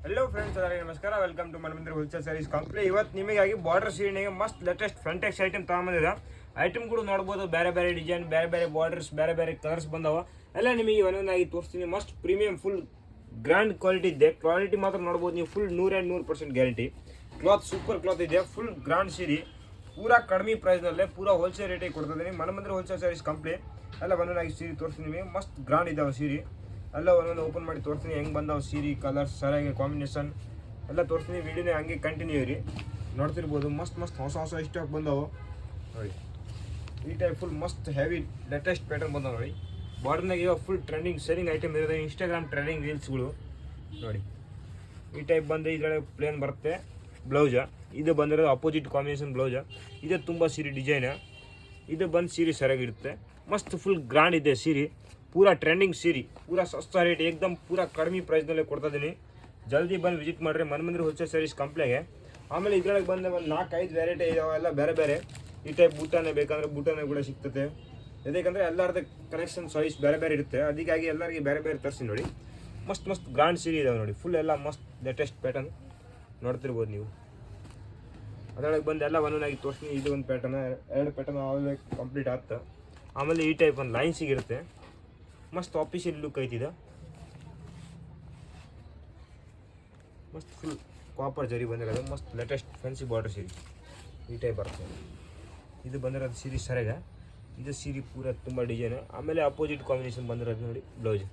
Hello friends, ಎಲ್ಲರಿಗೂ ನಮಸ್ಕಾರ. Welcome to Manamandira wholesale sarees company. ಇವತ್ತು ನಿಮಗಾಗಿ ಬಾರ್ಡರ್ ಸೀರೆಗೆ ಮಸ್ತ್ ಲೇಟೆಸ್ಟ್ ಫ್ರಂಟೆಕ್ಸ್ ಐಟಮ್ ತಗೊಂಬಂದಿದೆ. ಐಟಮ್ ಕೂಡ ನೋಡ್ಬೋದು, ಬೇರೆ ಬೇರೆ ಡಿಸೈನ್, ಬೇರೆ ಬೇರೆ ಬಾರ್ಡರ್ಸ್, ಬೇರೆ ಬೇರೆ ಕಲರ್ಸ್ ಬಂದವ. ಎಲ್ಲ ನಿಮಗೆ ಒಂದೊಂದಾಗಿ ತೋರಿಸ್ತೀನಿ. Must premium, full grand quality ಇದೆ. ಕ್ವಾಲಿಟಿ ಮಾತ್ರ ನೋಡ್ಬೋದು ನೀವು, full 100% guarantee. Cloth super cloth ಇದೆ, ಫುಲ್ ಗ್ರ್ಯಾಂಡ್ ಸೀರೆ, ಪೂರಾ ಕಡಿಮೆ ಪ್ರೈಸ್ನಲ್ಲೇ ಪೂರಾ ಹೋಲ್ಸೇಲ್ ರೇಟಿಗೆ ಕೊಡ್ತಿದ್ದೀನಿ. ಮನಮಂದಿರ ಹೋಲ್ಸೇಲ್ ಸ್ಯಾರೀಸ್ ಕಂಪ್ನಿ. ಎಲ್ಲ ಒಂದೊಂದಾಗಿ ಸೀರೆ ತೋರಿಸ್ತೀನಿ ನಿಮಗೆ. ಮಸ್ತ್ ಗ್ರ್ಯಾಂಡ್ ಇದಾವೆ ಸೀರೆ. ಎಲ್ಲ ಒಂದೊಂದು ಓಪನ್ ಮಾಡಿ ತೋರಿಸ್ತೀನಿ, ಹೆಂಗೆ ಬಂದಾವೆ ಸೀರೆ, ಕಲರ್ಸ್, ಸರಿಯಾಗಿ ಕಾಂಬಿನೇಷನ್ ಎಲ್ಲ ತೋರಿಸ್ತೀನಿ. ವಿಡಿಯೋನೇ ಹಂಗೆ ಕಂಟಿನ್ಯೂ ಇರಿ, ನೋಡ್ತಿರ್ಬೋದು. ಮಸ್ತ್ ಹೊಸ ಸ್ಟಾಕ್ ಬಂದಾವೆ ನೋಡಿ. ಈ ಟೈಪ್ ಫುಲ್ ಮಸ್ತ್ ಹೆವಿ ಲೇಟೆಸ್ಟ್ ಪ್ಯಾಟರ್ನ್ ಬಂದಾವೆ ನೋಡಿ. ಬಾರ್ಡರ್ನಾಗ ಇವಾಗ ಫುಲ್ ಟ್ರೆಂಡಿಂಗ್ ಸೆಲ್ಲಿಂಗ್ ಐಟಮ್ ಇರೋದು, ಇನ್ಸ್ಟಾಗ್ರಾಮ್ ಟ್ರೆಂಡಿಂಗ್ ರೀಲ್ಸ್ಗಳು ನೋಡಿ. ಈ ಟೈಪ್ ಬಂದರೆ ಇದರೊಳಗೆ ಪ್ಲೇನ್ ಬರುತ್ತೆ ಬ್ಲೌಜ. ಇದು ಬಂದಿರೋದು ಅಪೋಸಿಟ್ ಕಾಂಬಿನೇಷನ್ ಬ್ಲೌಜ. ಇದು ತುಂಬ ಸೀರೆ ಡಿಸೈನ. ಇದು ಬಂದು ಸೀರೆ ಸರಿಯಾಗಿರುತ್ತೆ. ಮಸ್ತ್ ಫುಲ್ ಗ್ರ್ಯಾಂಡ್ ಇದೆ ಸೀರೆ, ಪೂರಾ ಟ್ರೆಂಡಿಂಗ್ ಸೀರೆ, ಪೂರಾ ಸಸ್ತಾ ರೇಟ್, ಏಕದಮ್ ಪೂರಾ ಕಡಿಮೆ ಪ್ರೈಸ್ನಲ್ಲೇ ಕೊಡ್ತಾ ಇದ್ದೀನಿ. ಜಲ್ದಿ ಬಂದು ವಿಸಿಟ್ ಮಾಡಿರಿ ಮನಮಂದಿರ ಹೋಲ್ಸೇಲ್ ಸ್ಯಾರೀಸ್ ಕಂಪ್ನಿಗೆ. ಆಮೇಲೆ ಇದರೊಳಗೆ ಬಂದ ಒಂದು 4-5 ವೆರೈಟಿ ಇದಾವೆ, ಎಲ್ಲ ಬೇರೆ ಬೇರೆ. ಈ ಟೈಪ್ ಬೂಟಾನೇ ಬೇಕಂದ್ರೆ ಬೂಟಾನೇ ಕೂಡ ಸಿಗ್ತದೆ. ಯಾಕಂದರೆ ಎಲ್ಲರದ್ದು ಕನೆಕ್ಷನ್ ಸಾಯ್ಸ್ ಬೇರೆ ಬೇರೆ ಇರುತ್ತೆ, ಅದಕ್ಕಾಗಿ ಎಲ್ಲರಿಗೆ ಬೇರೆ ಬೇರೆ ತರಿಸಿ ನೋಡಿ. ಮಸ್ತ್ ಗ್ರ್ಯಾಂಡ್ ಸೀರೆ ಇದಾವೆ ನೋಡಿ. ಫುಲ್ ಎಲ್ಲ ಮಸ್ತ್ ಲೇಟೆಸ್ಟ್ ಪ್ಯಾಟರ್ನ್ ನೋಡ್ತಿರ್ಬೋದು ನೀವು. ಅದರೊಳಗೆ ಬಂದು ಎಲ್ಲ ಒಂದೊಂದಾಗಿ ತೋರಿಸ್ತೀನಿ. ಇದು ಒಂದು ಪ್ಯಾಟರ್ನ್, 2 ಪ್ಯಾಟರ್ನ್ ಆಲ್ರೆಡಿ ಕಂಪ್ಲೀಟ್ ಆಗ್ತದೆ. ಆಮೇಲೆ ಈ ಟೈಪ್ ಒಂದು ಲೈನ್ ಸಿಗಿರುತ್ತೆ. ಮಸ್ತ್ ಆಫೀಷಿಯಲ್ ಲುಕ್ ಐತಿದೆ. ಮಸ್ತ್ ಫುಲ್ ಕಾಪರ್ ಜರಿ ಬಂದಿರೋದು, ಮಸ್ತ್ ಲೇಟೆಸ್ಟ್ ಫ್ಯಾನ್ಸಿ ಬಾರ್ಡರ್ ಸೀರೆ ಈ ಟೈಪ್ ಬರುತ್ತೆ. ಇದು ಬಂದಿರೋದು ಸೀರೆ ಸರಿಯಾಗ. ಇದು ಸೀರೆ ಪೂರ ತುಂಬ ಡಿಸೈನ್. ಆಮೇಲೆ ಅಪೋಸಿಟ್ ಕಾಂಬಿನೇಷನ್ ಬಂದಿರೋದು ನೋಡಿ ಬ್ಲೌಸ್.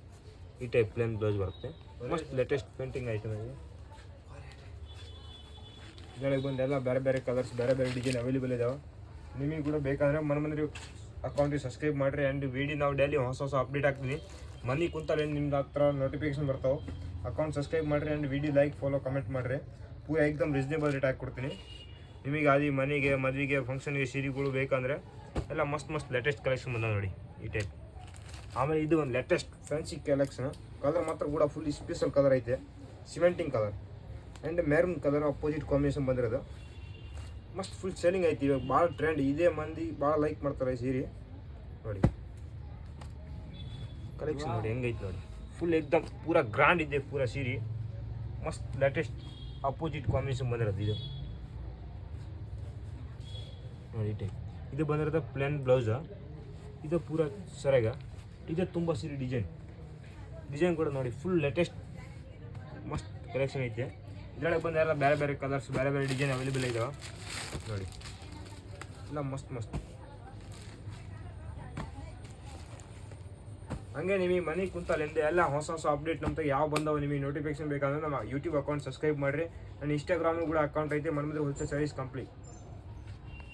ಈ ಟೈಪ್ ಪ್ಲೇನ್ ಬ್ಲೌಸ್ ಬರುತ್ತೆ. ಮಸ್ತ್ ಲೇಟೆಸ್ಟ್ ಪೇಂಟಿಂಗ್ ಐಟಮ್ ಇದೆ. ಇದರೊಳಗೆ ಬಂದು ಎಲ್ಲ ಬೇರೆ ಬೇರೆ ಕಲರ್ಸ್, ಬೇರೆ ಬೇರೆ ಡಿಸೈನ್ ಅವೈಲೇಬಲ್ ಇದಾವೆ. ನಿಮಗೆ ಕೂಡ ಬೇಕಾದರೆ ಮನಮಂದಿರ ಅಕೌಂಟಿಗೆ ಸಬ್ಸ್ಕ್ರೈಬ್ ಮಾಡಿರಿ. ಆ್ಯಂಡ್ ವಿಡಿಯೋ ನಾವು ಡೈಲಿ ಹೊಸ ಅಪ್ಡೇಟ್ ಆಗ್ತೀನಿ. ಮನೆ ಕುಂತಲ್ಲಿ ನಿಮ್ಗೆ ಹತ್ರ ನೋಟಿಫಿಕೇಶನ್ ಬರ್ತಾವೆ. ಅಕೌಂಟ್ ಸಬ್ಸ್ಕ್ರೈಬ್ ಮಾಡಿರಿ and video like, follow, comment ಮಾಡಿರಿ. ಪೂರ ಏಕದಮ್ ರೀಸನೇಬಲ್ ರೇಟ್ ಹಾಕಿ ನಿಮಗೆ. ಅದು ಮನೆಗೆ, ಮದುವೆಗೆ, ಫಂಕ್ಷನ್ಗೆ ಸೀರೆಗಳು ಬೇಕಂದರೆ ಎಲ್ಲ ಮಸ್ತ್ ಲೇಟೆಸ್ಟ್ ಕಲೆಕ್ಷನ್ ಬಂದ ನೋಡಿ ಈ ಟೈಪ್. ಆಮೇಲೆ ಇದು ಒಂದು ಲೇಟೆಸ್ಟ್ ಫ್ಯಾನ್ಸಿ ಕಲೆಕ್ಷನ್. ಕಲರ್ ಮಾತ್ರ ಕೂಡ ಫುಲ್ ಸ್ಪೆಷಲ್ ಕಲರ್ ಐತೆ, cementing colour and maroon colour opposite combination ಬಂದಿರೋದು. ಮಸ್ತ್ ಫುಲ್ ಸೆಲ್ಲಿಂಗ್ ಐತಿ ಇವಾಗ, ಭಾಳ ಟ್ರೆಂಡ್ ಇದೆ. ಮಂದಿ ಭಾಳ ಲೈಕ್ ಮಾಡ್ತಾರೆ ಈ ಸೀರೆ ನೋಡಿ. ಕಲೆಕ್ಷನ್ ನೋಡಿ ಹೆಂಗೈತೆ ನೋಡಿ. ಫುಲ್ ಏಕದಮ್ ಪೂರಾ ಗ್ರ್ಯಾಂಡ್ ಇದೆ ಪೂರಾ ಸೀರೆ. ಮಸ್ತ್ ಲೇಟೆಸ್ಟ್ ಅಪೋಸಿಟ್ ಕಾಂಬಿನೇಷನ್ ಬಂದಿರೋದು ಇದು ನೋಡಿ ಟೈಪ್. ಇದು ಬಂದಿರೋದು ಪ್ಲೇನ್ ಬ್ಲೌಸ. ಇದು ಪೂರಾ ಸರಿಯಾಗ. ಇದು ತುಂಬ ಸೀರೆ ಡಿಸೈನ್ ಕೂಡ ನೋಡಿ. ಫುಲ್ ಲೇಟೆಸ್ಟ್ ಮಸ್ತ್ ಕಲೆಕ್ಷನ್ ಐತೆ. ಇದರೊಳಗೆ ಬಂದ ಎಲ್ಲ ಬೇರೆ ಬೇರೆ ಕಲರ್ಸ್, ಬೇರೆ ಬೇರೆ ಡಿಸೈನ್ ಅವೈಲೇಬಲ್ ಇದಾವೆ ನೋಡಿ. ಎಲ್ಲ ಮಸ್ತ್ ಹಂಗೆ ನಿಮಗೆ ಮನೆ ಕುಂತಲ್ಲಿಂದ ಎಲ್ಲ ಹೊಸ ಅಪ್ಡೇಟ್ ನಮ್ಗೆ ಯಾವ ಬಂದವು ನಿಮಗೆ ನೋಟಿಫಿಕೇಶನ್ ಬೇಕಂದ್ರೆ ನಮ್ಮ ಯೂಟ್ಯೂಬ್ ಅಕೌಂಟ್ ಸಬ್ಸ್ಕ್ರೈಬ್ ಮಾಡಿರಿ. ನನ್ನ ಇನ್ಸ್ಟಾಗ್ರಾಮು ಕೂಡ ಅಕೌಂಟ್ ಐತೆ, ಮನಮಂದಿರ ಹೋಲ್ಸೇಲ್ ಸ್ಯಾರೀಸ್ ಕಂಪ್ನಿ.